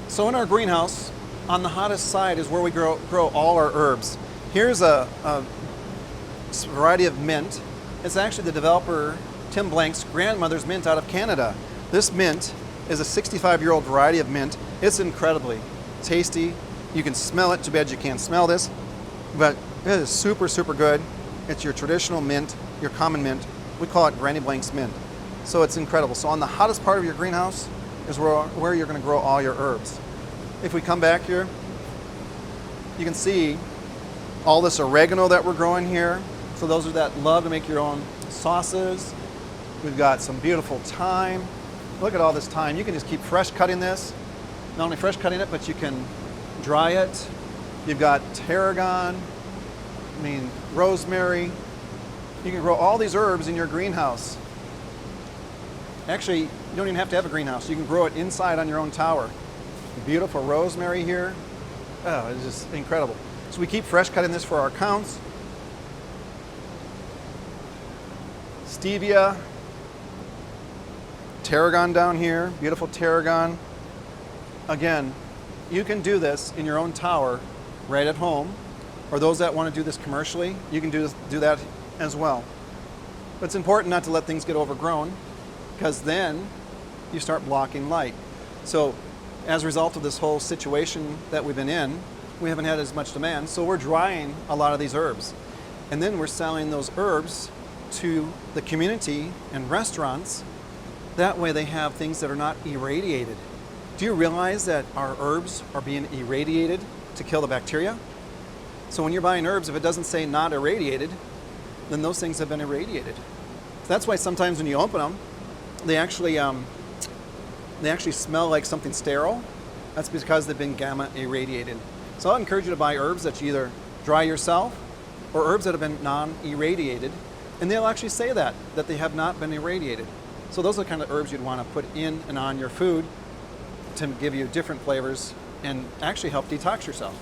So in our greenhouse, on the hottest side is where we grow all our herbs. Here's a variety of mint. It's actually the developer, Tim Blank's grandmother's mint out of Canada. This mint is a 65-year-old variety of mint. It's incredibly tasty. You can smell it. Too bad you can't smell this, but it is super, super good. It's your traditional mint, your common mint. We call it Granny Blank's mint. So it's incredible. So on the hottest part of your greenhouse is where you're going to grow all your herbs. If we come back here, you can see all this oregano that we're growing here. So those are that love to make your own sauces. We've got some beautiful thyme. Look at all this thyme. You can just keep fresh cutting this. Not only fresh cutting it, but you can dry it. You've got tarragon, rosemary. You can grow all these herbs in your greenhouse. Actually, you don't even have to have a greenhouse. You can grow it inside on your own tower. Beautiful rosemary here. Oh, it's just incredible. So we keep fresh cutting this for our counts. Stevia, tarragon down here, beautiful tarragon. Again, you can do this in your own tower right at home, or those that want to do this commercially, you can do that as well. But it's important not to let things get overgrown, because then you start blocking light. So as a result of this whole situation that we've been in, we haven't had as much demand, so we're drying a lot of these herbs. And then we're selling those herbs to the community and restaurants. That way they have things that are not irradiated. Do you realize that our herbs are being irradiated to kill the bacteria? So when you're buying herbs, if it doesn't say not irradiated, then those things have been irradiated. So that's why sometimes when you open them, they actually smell like something sterile. That's because they've been gamma irradiated. So I'll encourage you to buy herbs that you either dry yourself or herbs that have been non-irradiated. And they'll actually say that they have not been irradiated. So those are the kind of herbs you'd want to put in and on your food to give you different flavors and actually help detox yourself.